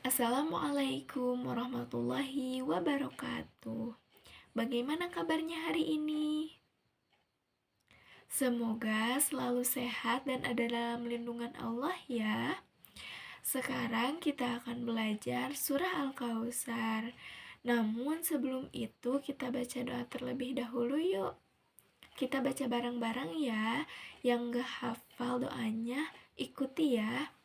Assalamualaikum warahmatullahi wabarakatuh. Bagaimana kabarnya hari ini? Semoga selalu sehat dan ada dalam lindungan Allah ya. Sekarang kita akan belajar surah Al-Kautsar. Namun sebelum itu kita baca doa terlebih dahulu yuk. Kita baca bareng-bareng ya. Yang gak hafal doanya ikuti ya.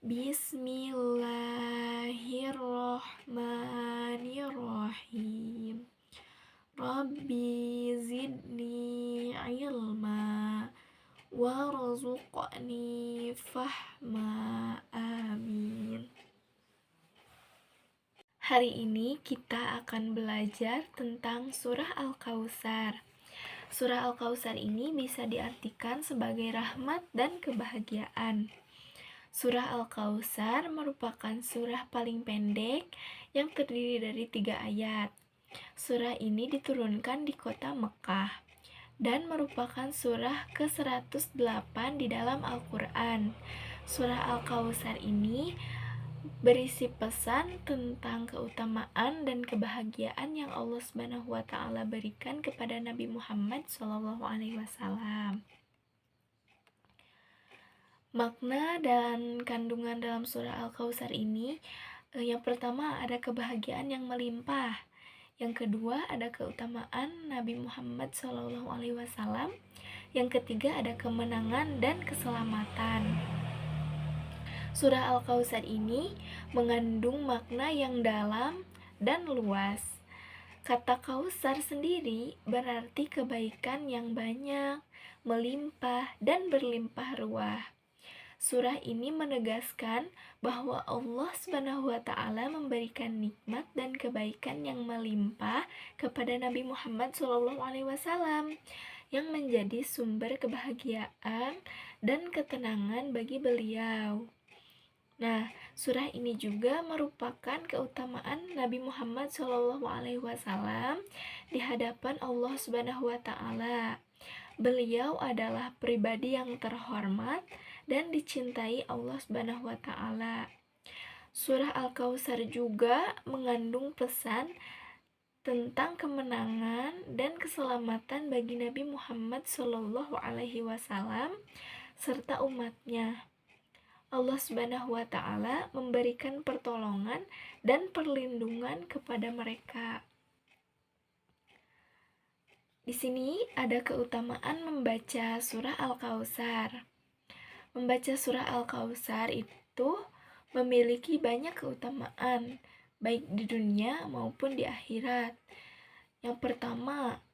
Bismillahirrohmanirrohim. Rabbi zidni ilma warzuqni fahma. Amin. Hari ini kita akan belajar tentang surah Al-Kautsar. Surah Al-Kautsar ini bisa diartikan sebagai rahmat dan kebahagiaan. Surah Al-Kautsar merupakan surah paling pendek yang terdiri dari 3 ayat. Surah ini diturunkan di kota Mekah dan merupakan surah ke-108 di dalam Al-Quran. Surah Al-Kautsar ini berisi pesan tentang keutamaan dan kebahagiaan yang Allah Subhanahu wa Ta'ala berikan kepada Nabi Muhammad SAW. Makna dan kandungan dalam surah Al-Kautsar ini, yang pertama ada kebahagiaan yang melimpah. Yang kedua ada keutamaan Nabi Muhammad SAW. Yang ketiga ada kemenangan dan keselamatan. Surah Al-Kautsar ini mengandung makna yang dalam dan luas. Kata Kautsar sendiri berarti kebaikan yang banyak, melimpah, dan berlimpah ruah. Surah ini menegaskan bahwa Allah Subhanahu wa Ta'ala memberikan nikmat dan kebaikan yang melimpah kepada Nabi Muhammad SAW yang menjadi sumber kebahagiaan dan ketenangan bagi beliau. Nah, surah ini juga merupakan keutamaan Nabi Muhammad SAW di hadapan Allah Subhanahu wa Ta'ala. Beliau adalah pribadi yang terhormat dan dicintai Allah Subhanahu wa Ta'ala. Surah Al-Kautsar juga mengandung pesan tentang kemenangan dan keselamatan bagi Nabi Muhammad SAW serta umatnya. Allah Subhanahu wa Ta'ala memberikan pertolongan dan perlindungan kepada mereka. Di sini ada keutamaan membaca surah Al-Kautsar. Membaca surah Al-Kautsar itu memiliki banyak keutamaan, baik di dunia maupun di akhirat. Yang pertama,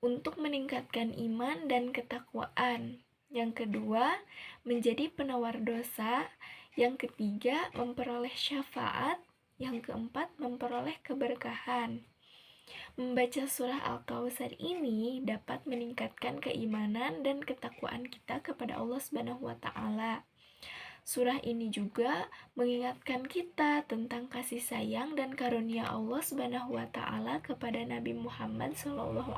untuk meningkatkan iman dan ketakwaan. Yang kedua, menjadi penawar dosa. Yang ketiga, memperoleh syafaat. Yang keempat, memperoleh keberkahan. Membaca surah Al-Kautsar ini dapat meningkatkan keimanan dan ketakwaan kita kepada Allah Subhanahu wa Ta'ala. Surah ini juga mengingatkan kita tentang kasih sayang dan karunia Allah Subhanahu wa Ta'ala kepada Nabi Muhammad SAW.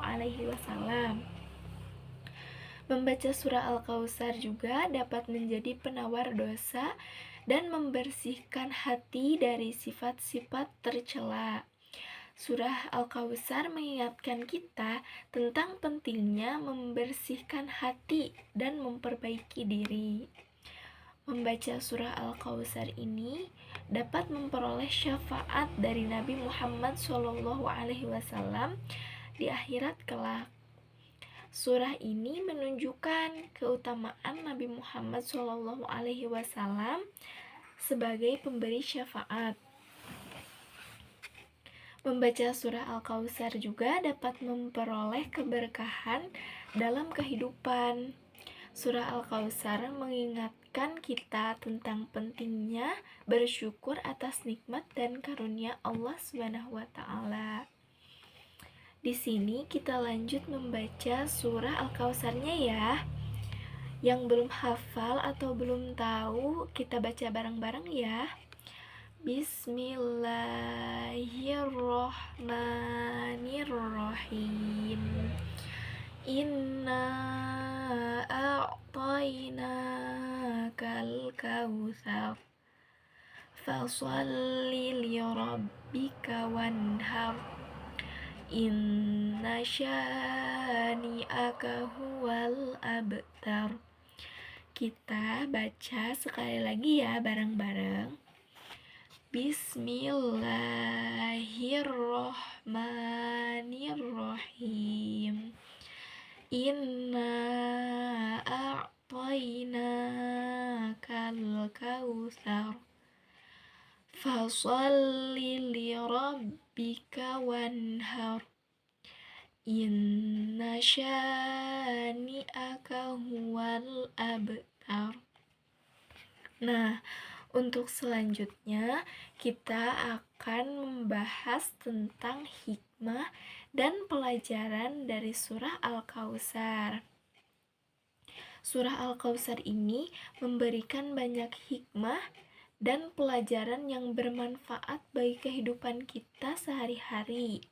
Membaca surah Al-Kautsar juga dapat menjadi penawar dosa dan membersihkan hati dari sifat-sifat tercela. Surah Al-Kautsar mengingatkan kita tentang pentingnya membersihkan hati dan memperbaiki diri. Membaca surah Al-Kautsar ini dapat memperoleh syafaat dari Nabi Muhammad SAW di akhirat kelak. Surah ini menunjukkan keutamaan Nabi Muhammad SAW sebagai pemberi syafaat. Membaca surah Al-Kautsar juga dapat memperoleh keberkahan dalam kehidupan. Surah Al-Kautsar mengingatkan kita tentang pentingnya bersyukur atas nikmat dan karunia Allah Subhanahu wa Ta'ala. Di sini kita lanjut membaca surah Al-Kautsarnya ya. Yang belum hafal atau belum tahu, kita baca bareng-bareng ya. Bismillahirrohmanirrohim. Inna a'tainakal kautsar Fasalli lirabbika wanhar. Inna syani'aka huwal abtar. Kita baca sekali lagi ya bareng-bareng. Bismillahirrahmanirrahim. Inna a'tainakal kautsar. Fasalli lirabbika wanhar. Inna syani'aka huwal abtar. Nah, untuk selanjutnya kita akan membahas tentang hikmah dan pelajaran dari surah Al-Kautsar. Surah Al-Kautsar ini memberikan banyak hikmah dan pelajaran yang bermanfaat bagi kehidupan kita sehari-hari.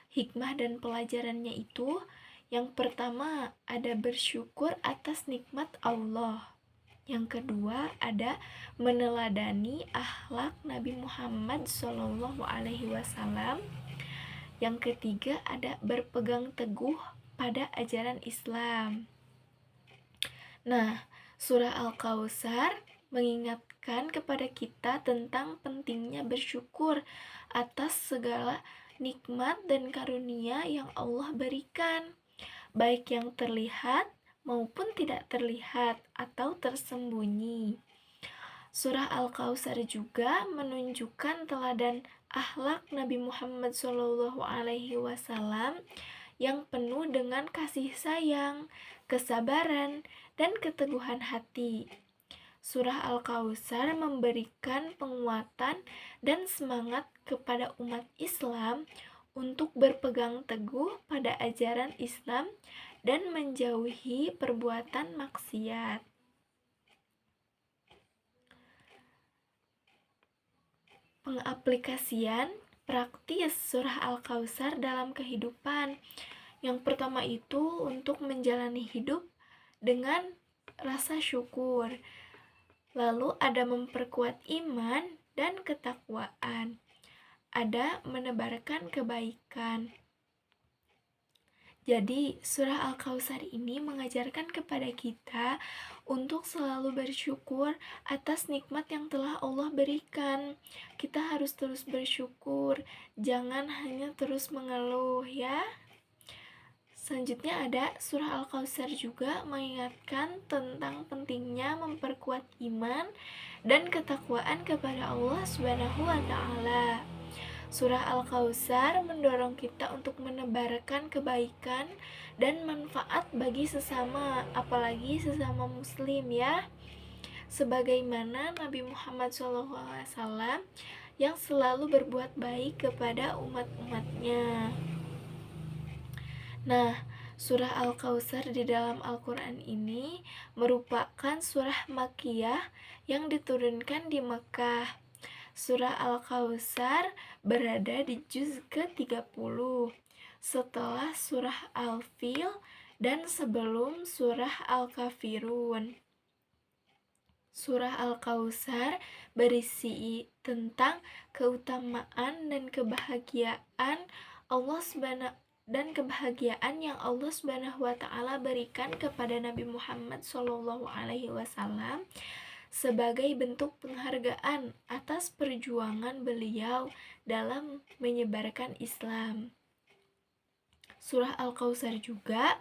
Hikmah dan pelajarannya itu, yang pertama ada bersyukur atas nikmat Allah. Yang kedua ada meneladani akhlak Nabi Muhammad SAW. Yang ketiga ada berpegang teguh pada ajaran Islam. Nah, surah Al-Kautsar mengingatkan kepada kita tentang pentingnya bersyukur atas segala nikmat dan karunia yang Allah berikan, baik yang terlihat maupun tidak terlihat atau tersembunyi. Surah Al-Kautsar juga menunjukkan teladan akhlak Nabi Muhammad SAW yang penuh dengan kasih sayang, kesabaran, dan keteguhan hati. Surah Al-Kautsar memberikan penguatan dan semangat kepada umat Islam untuk berpegang teguh pada ajaran Islam dan menjauhi perbuatan maksiat. Pengaplikasian praktis surah Al-Kautsar dalam kehidupan. Yang pertama itu untuk menjalani hidup dengan rasa syukur. Lalu ada memperkuat iman dan ketakwaan. Ada menebarkan kebaikan. Jadi, surah Al-Kautsar ini mengajarkan kepada kita untuk selalu bersyukur atas nikmat yang telah Allah berikan. Kita harus terus bersyukur, jangan hanya terus mengeluh ya. Selanjutnya ada surah Al-Kautsar juga mengingatkan tentang pentingnya memperkuat iman dan ketakwaan kepada Allah Subhanahu wa taala. Surah Al-Kautsar mendorong kita untuk menebarkan kebaikan dan manfaat bagi sesama, apalagi sesama muslim ya. Sebagaimana Nabi Muhammad SAW yang selalu berbuat baik kepada umat-umatnya. Nah, surah Al-Kautsar di dalam Al-Quran ini merupakan surah Makkiyah yang diturunkan di Mekah. Surah Al-Kautsar berada di juz ke-30 setelah surah Al-Fil dan sebelum surah Al-Kafirun. Surah Al-Kautsar berisi tentang keutamaan dan kebahagiaan yang Allah Subhanahu wa taala berikan kepada Nabi Muhammad SAW sebagai bentuk penghargaan atas perjuangan beliau dalam menyebarkan Islam. Surah Al-Kautsar juga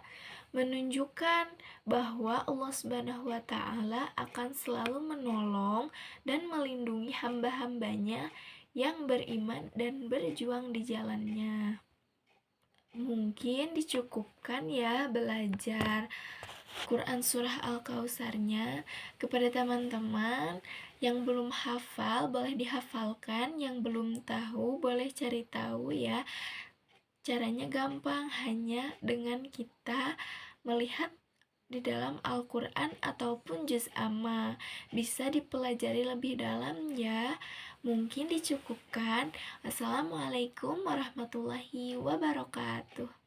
menunjukkan bahwa Allah Subhanahu wa taala akan selalu menolong dan melindungi hamba-hambanya yang beriman dan berjuang di jalannya. Mungkin dicukupkan ya belajar Quran surah Al-Kautsarnya. Kepada teman-teman yang belum hafal boleh dihafalkan, yang belum tahu boleh cari tahu ya. Caranya gampang, hanya dengan kita melihat di dalam Al-Quran ataupun juz amma. Bisa dipelajari lebih dalam ya. Mungkin dicukupkan. Assalamualaikum warahmatullahi wabarakatuh.